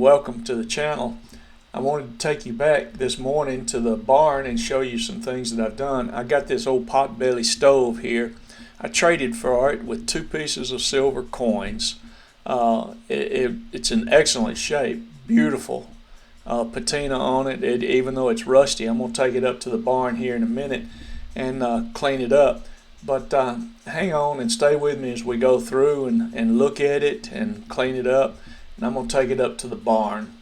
welcome to the channel. I wanted to take you back this morning to the barn and show you some things that I've done. I got this old Potbelly stove here. I traded for it with 2 pieces of silver coins. It's in excellent shape, beautiful patina on it. Even though it's rusty, I'm going to take it up to the barn here in a minute and clean it up. But hang on and stay with me as we go through and look at it and clean it up. And I'm going to take it up to the barn.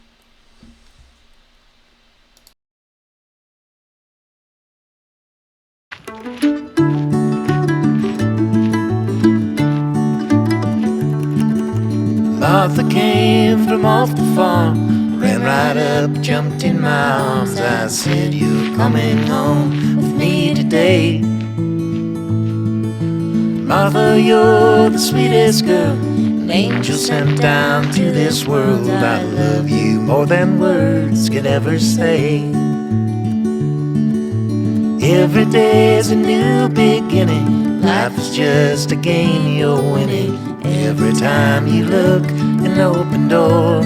Martha came from off the farm, ran right up, jumped in my arms. I said, "You're coming home with me today. Martha, you're the sweetest girl an angel sent down to this world. I love you more than words could ever say. Every day's a new beginning. Life is just a game you're winning. Every time you look, an open door.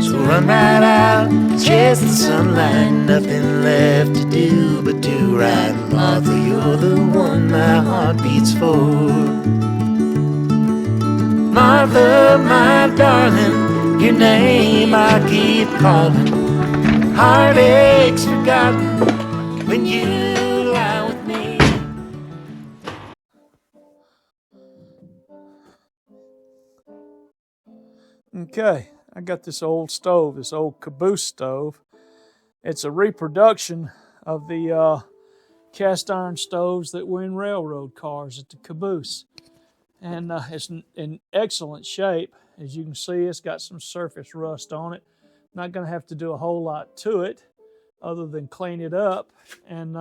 So run right out, chase the sunlight. Nothing left to do but do right. Martha, you're the one my heart beats for. Martha, my darling, your name I keep calling. Heartaches forgotten when you lie with me." Okay, I got this old stove, this old caboose stove. It's a reproduction of the cast iron stoves that were in railroad cars at the caboose. And it's in excellent shape. As you can see, it's got some surface rust on it. Not going to have to do a whole lot to it other than clean it up and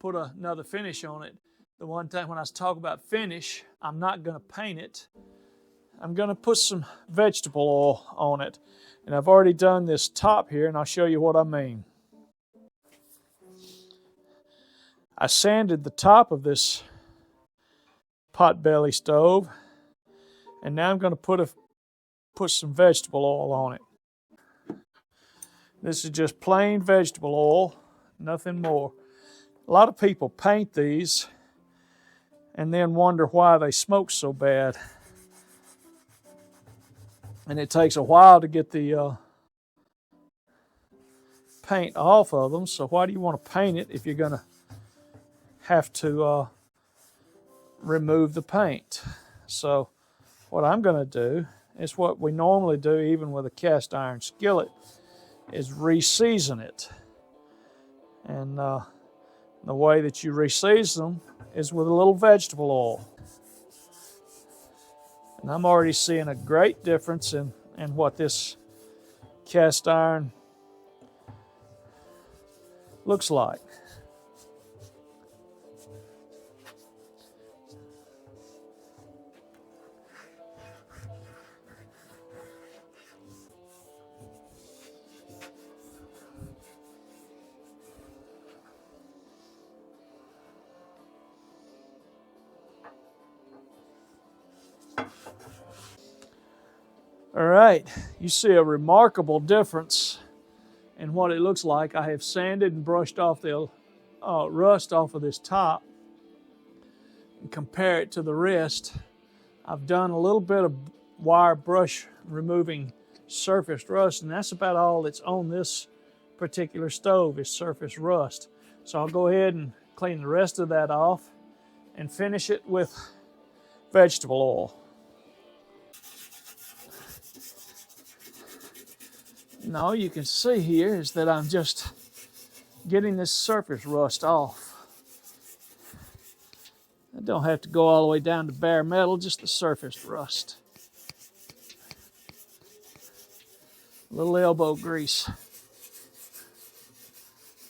put another finish on it. The one time when I was talking about finish, I'm not going to paint it. I'm going to put some vegetable oil on it. And I've already done this top here, and I'll show you what I mean. I sanded the top of this Potbelly stove, and now I'm going to put some vegetable oil on it. This is just plain vegetable oil, nothing more. A lot of people paint these and then wonder why they smoke so bad. And it takes a while to get the paint off of them, so why do you want to paint it if you're going to have to remove the paint? So what I'm going to do is what we normally do even with a cast iron skillet, is re-season it. And the way that you re-season them is with a little vegetable oil. And I'm already seeing a great difference in what this cast iron looks like. All right, you see a remarkable difference in what it looks like. I have sanded and brushed off the rust off of this top and compare it to the rest. I've done a little bit of wire brush removing surface rust, and that's about all that's on this particular stove is surface rust. So I'll go ahead and clean the rest of that off and finish it with vegetable oil. And all you can see here is that I'm just getting this surface rust off. I don't have to go all the way down to bare metal, just the surface rust. A little elbow grease.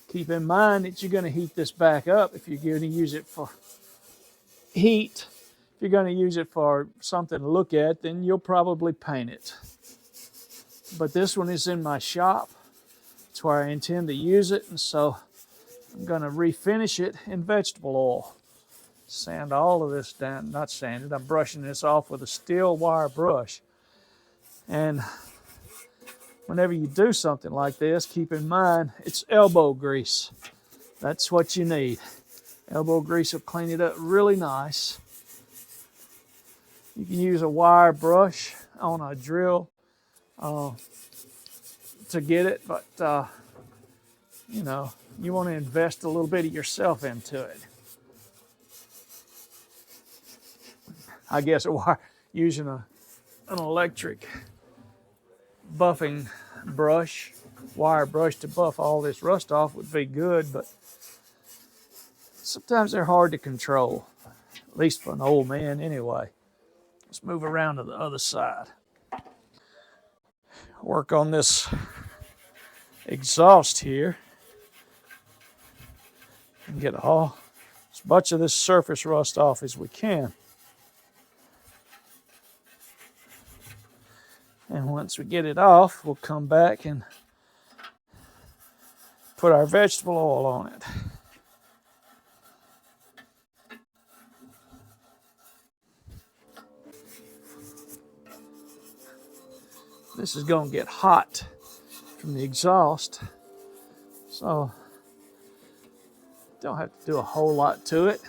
Keep in mind that you're going to heat this back up if you're going to use it for heat. If you're going to use it for something to look at, then you'll probably paint it. But this one is in my shop. It's where I intend to use it, and so I'm going to refinish it in vegetable oil. Sand all of this down, not sand it, I'm brushing this off with a steel wire brush. And whenever you do something like this, keep in mind it's elbow grease. That's what you need. Elbow grease will clean it up really nice. You can use a wire brush on a drill to get it, but you know, you want to invest a little bit of yourself into it. I guess using an electric buffing brush, wire brush to buff all this rust off would be good, but sometimes they're hard to control, at least for an old man anyway. Let's move around to the other side. Work on this exhaust here and get all as much of this surface rust off as we can. And once we get it off, we'll come back and put our vegetable oil on it. This is going to get hot from the exhaust, so don't have to do a whole lot to it.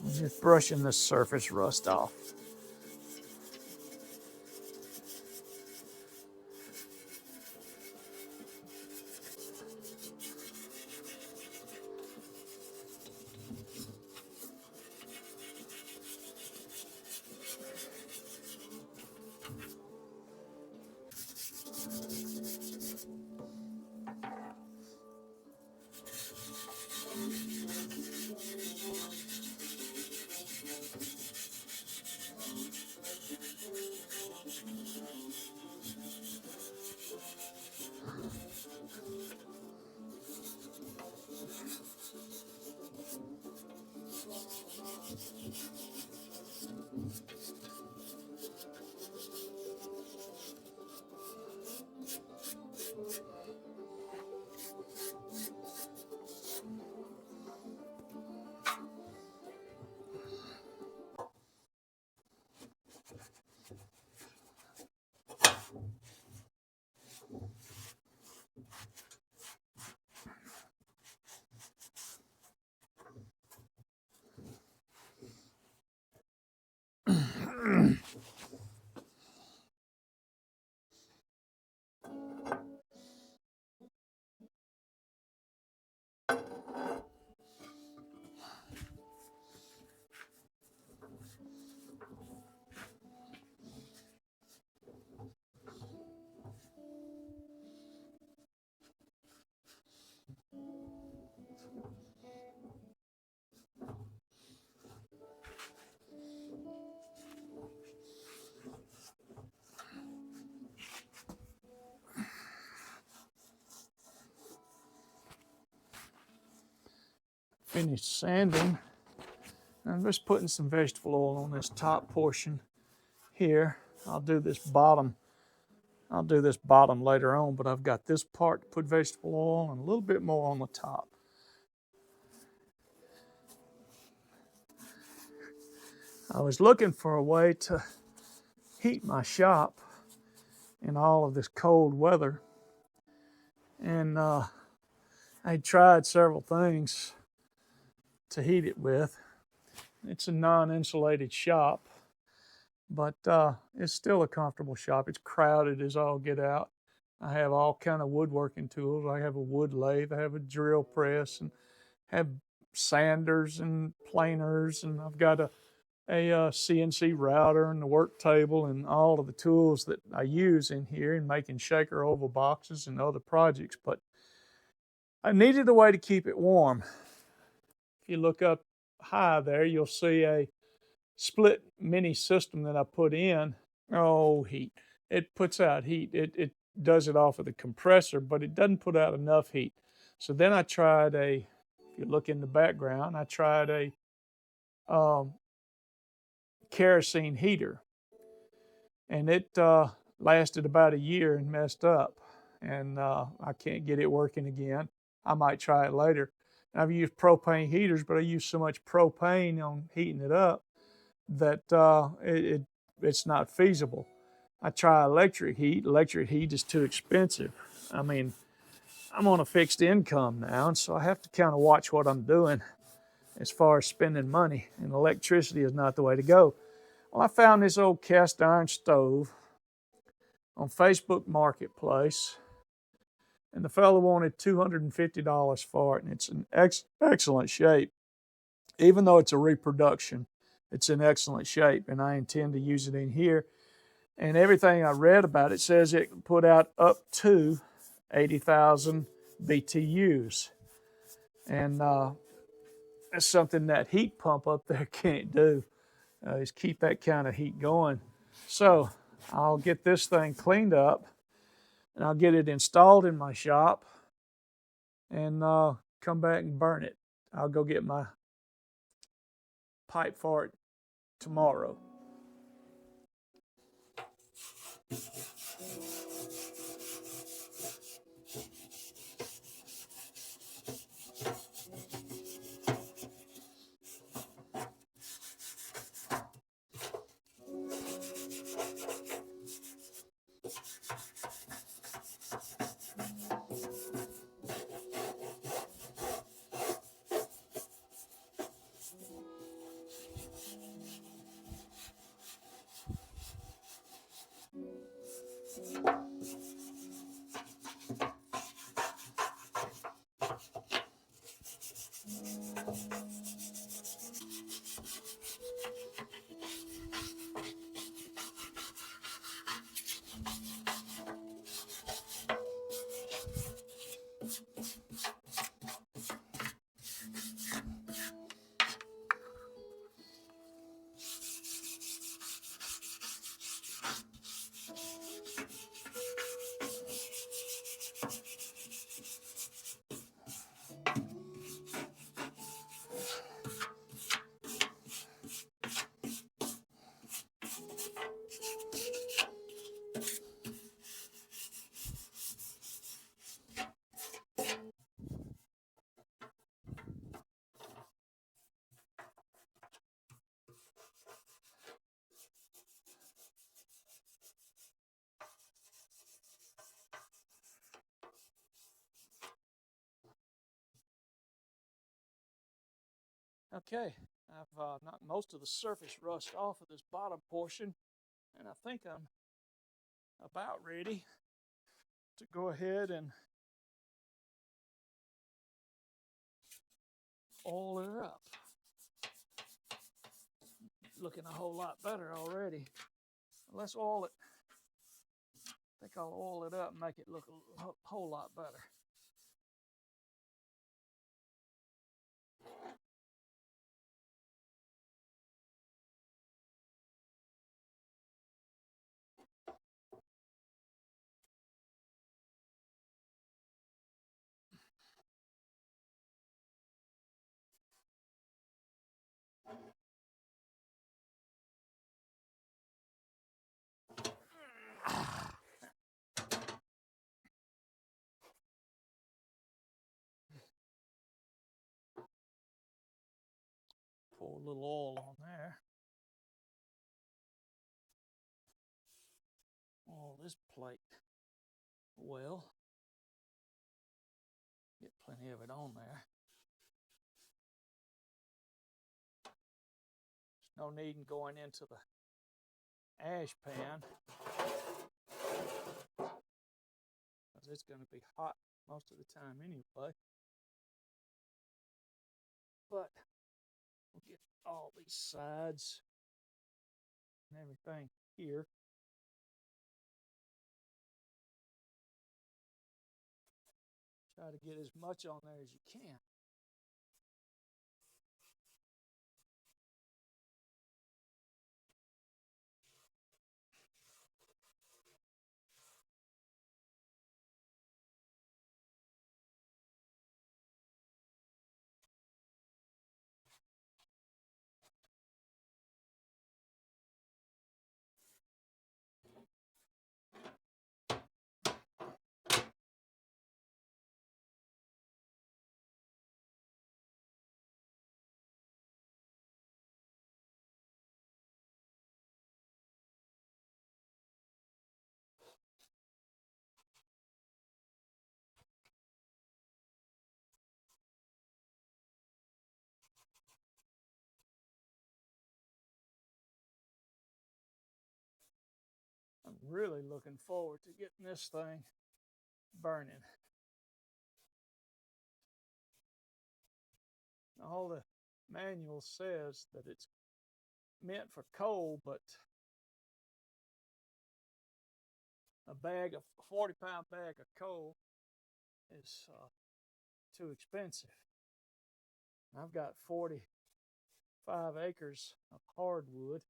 I'm just brushing the surface rust off. Finished sanding. I'm just putting some vegetable oil on this top portion here. I'll do this bottom later on, but I've got this part to put vegetable oil and a little bit more on the top. I was looking for a way to heat my shop in all of this cold weather, and I tried several things to heat it with. It's a non-insulated shop, but it's still a comfortable shop. It's crowded as all get out. I have all kind of woodworking tools. I have a wood lathe, I have a drill press, and have sanders and planers, and I've got a CNC router and the work table and all of the tools that I use in here in making shaker oval boxes and other projects. But I needed a way to keep it warm. If you look up high there, you'll see a split mini system that I put in. Oh, heat. It puts out heat. It does it off of the compressor, but it doesn't put out enough heat. So then I tried if you look in the background, I tried a kerosene heater, and it lasted about a year and messed up, and I can't get it working again. I might try it later. I've used propane heaters, but I use so much propane on heating it up that it's not feasible. I try electric heat. Electric heat is too expensive. I mean, I'm on a fixed income now, and so I have to kind of watch what I'm doing as far as spending money, and electricity is not the way to go. Well, I found this old cast iron stove on Facebook Marketplace, and the fellow wanted $250 for it, and it's in excellent shape. Even though it's a reproduction, it's in excellent shape, and I intend to use it in here. And everything I read about it says it can put out up to 80,000 BTUs. And that's something that heat pump up there can't do, is keep that kind of heat going. So I'll get this thing cleaned up, and I'll get it installed in my shop, and come back and burn it. I'll go get my pipe for it tomorrow. Okay, I've knocked most of the surface rust off of this bottom portion, and I think I'm about ready to go ahead and oil her up. Looking a whole lot better already. Let's oil it. I think I'll oil it up and make it look a whole lot better. Pour a little oil on there. Oil this plate well. Get plenty of it on there. There's no need in going into the ash pan, because it's going to be hot most of the time anyway. But we'll get all these sides and everything here. Try to get as much on there as you can. really looking forward to getting this thing burning. All the manual says that it's meant for coal, but a 40-pound bag of coal is too expensive. I've got 45 acres of hardwood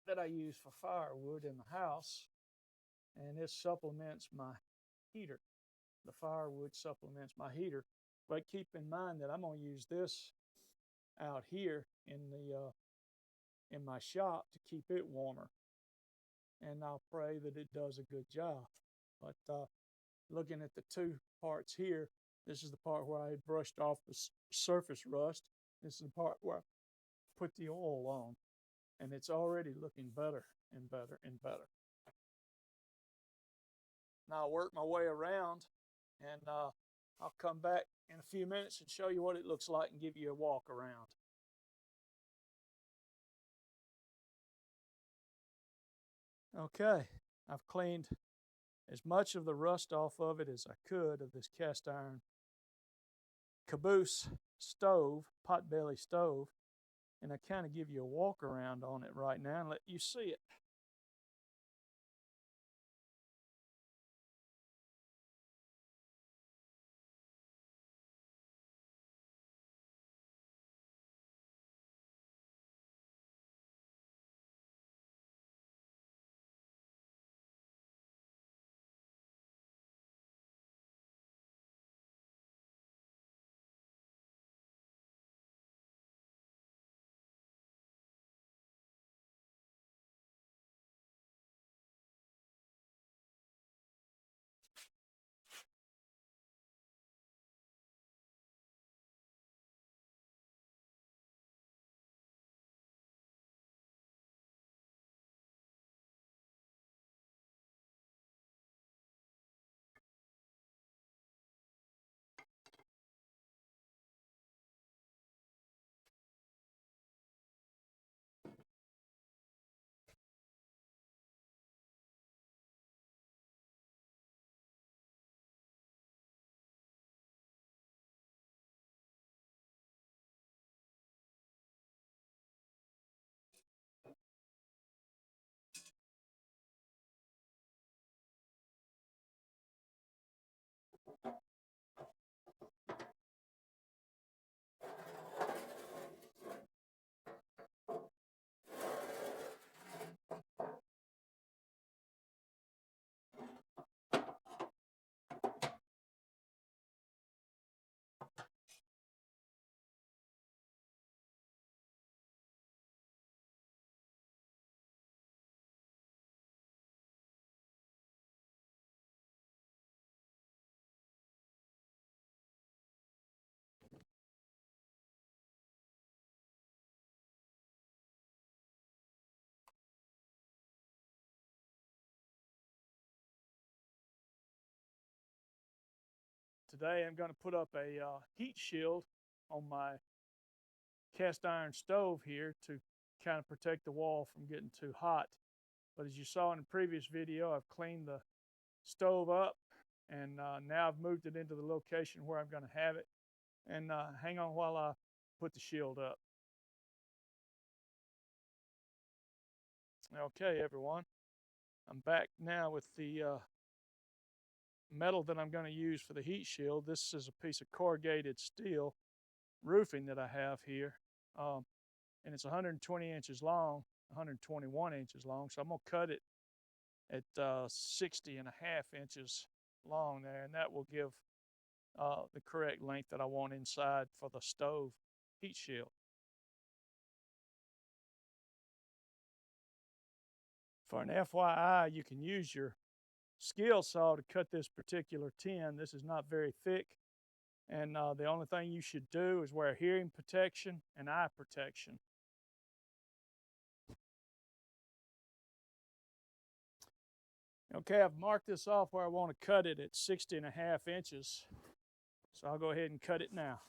that I use for firewood in the house, and this supplements my heater. The firewood supplements my heater, but keep in mind that I'm going to use this out here in my shop to keep it warmer, and I'll pray that it does a good job. But looking at the two parts here, this is the part where I had brushed off the surface rust. This is the part where I put the oil on, and it's already looking better and better and better. Now I'll work my way around, and I'll come back in a few minutes and show you what it looks like and give you a walk around. Okay, I've cleaned as much of the rust off of it as I could of this cast iron caboose stove, Potbelly stove, and I kind of give you a walk around on it right now and let you see it. Today I'm going to put up a heat shield on my cast iron stove here to kind of protect the wall from getting too hot. But as you saw in the previous video, I've cleaned the stove up, and now I've moved it into the location where I'm going to have it. And hang on while I put the shield up. Okay, everyone, I'm back now with the metal that I'm going to use for the heat shield. This is a piece of corrugated steel roofing that I have here, and it's 120 inches long, 121 inches long, so I'm going to cut it at 60 and a half inches long there, and that will give the correct length that I want inside for the stove heat shield. For an FYI, you can use your skill saw to cut this particular tin. This is not very thick, and the only thing you should do is wear hearing protection and eye protection. Okay, I've marked this off where I want to cut it at 60 and a half inches, so I'll go ahead and cut it now.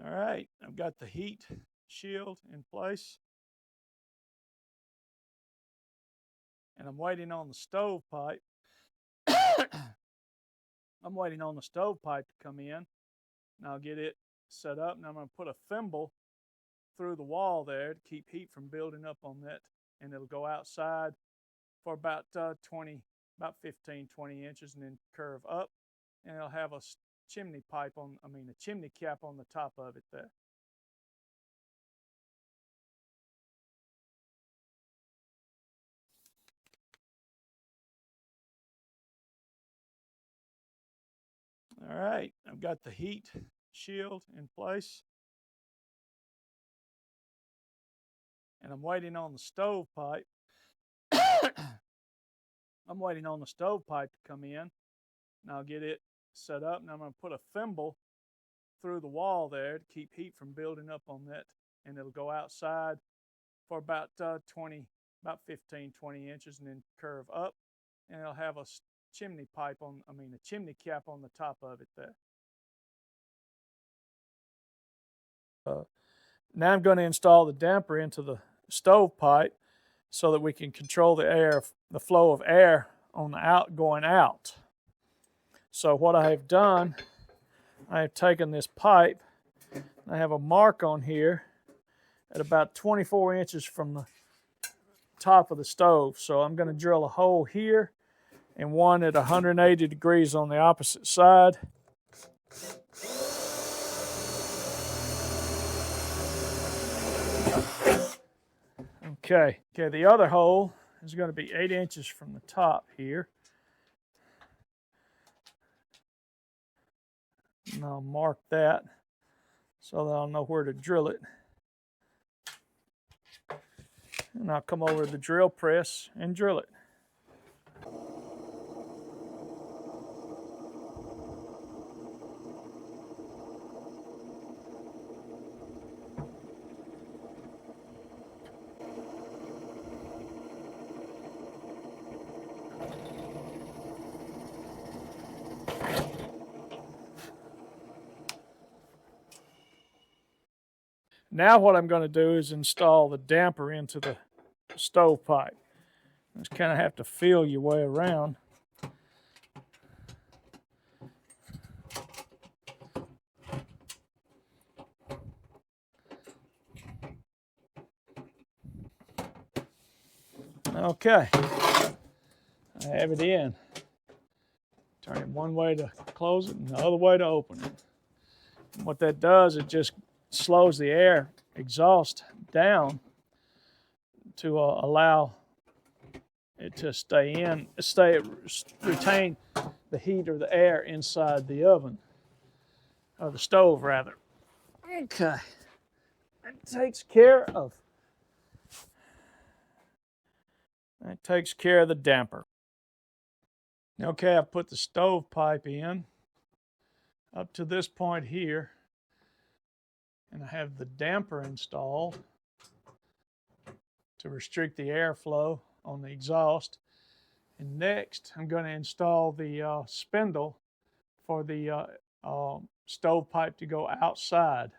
All right, I've got the heat shield in place. And I'm waiting on the stovepipe. I'm waiting on the stovepipe to come in. And I'll get it set up. And I'm going to put a thimble through the wall there to keep heat from building up on that. And it'll go outside for about 15, 20 inches and then curve up. And it'll have a chimney pipe on, a chimney cap on the top of it there. All right, I've got the heat shield in place. And I'm waiting on the stovepipe. I'm waiting on the stovepipe to come in. And I'll get it set up. And I'm going to put a thimble through the wall there to keep heat from building up on that. And it'll go outside for about 15, 20 inches and then curve up. And it'll have a chimney pipe on, a chimney cap on the top of it there. Now I'm going to install the damper into the stovepipe so that we can control the flow of air on the going out. So what I have done, I have taken this pipe, I have a mark on here at about 24 inches from the top of the stove. So I'm going to drill a hole here and one at 180 degrees on the opposite side. Okay, the other hole is going to be 8 inches from the top here. And I'll mark that so that I'll know where to drill it. And I'll come over to the drill press and drill it. Now what I'm going to do is install the damper into the stovepipe. Just kind of have to feel your way around. Okay, I have it in. Turn it one way to close it and the other way to open it. And what that does, it just slows the air exhaust down to allow it to retain the heat or the air inside the oven, or the stove rather. Okay, that takes care of the damper. Okay, I've put the stovepipe in up to this point here, and I have the damper installed to restrict the airflow on the exhaust. And next, I'm going to install the spindle for the stovepipe to go outside.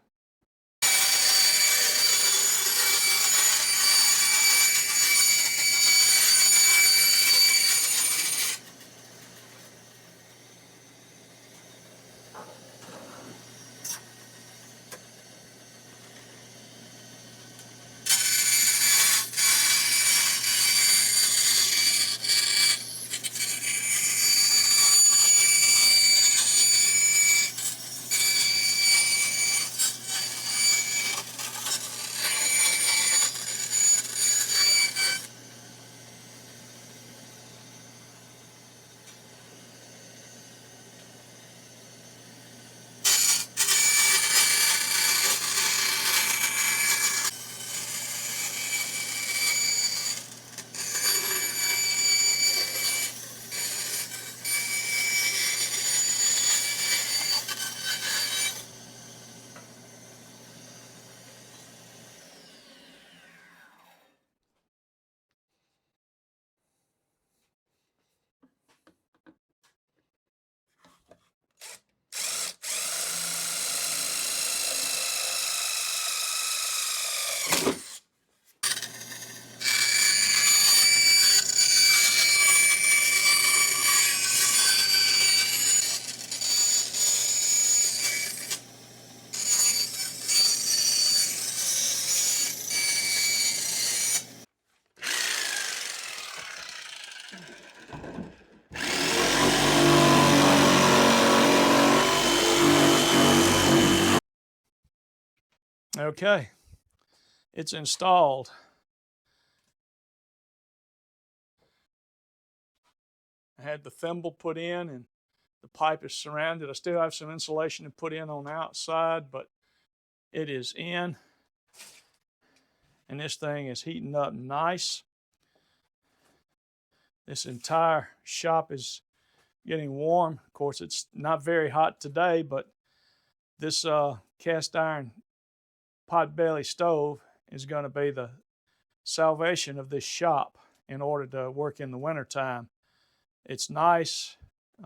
Okay, it's installed. I had the thimble put in and the pipe is surrounded. I still have some insulation to put in on the outside, but it is in. And this thing is heating up nice. This entire shop is getting warm. Of course, it's not very hot today, but this cast iron Potbelly stove is going to be the salvation of this shop in order to work in the wintertime. It's nice,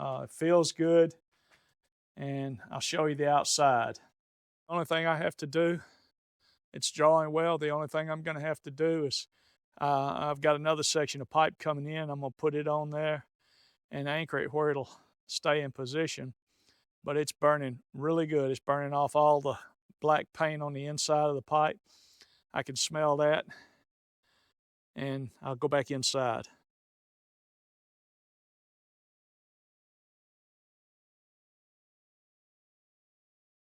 it feels good, and I'll show you the outside. The only thing I have to do, it's drawing well. The only thing I'm going to have to do is I've got another section of pipe coming in. I'm going to put it on there and anchor it where it'll stay in position. But it's burning really good. It's burning off all the black paint on the inside of the pipe. I can smell that. and I'll go back inside.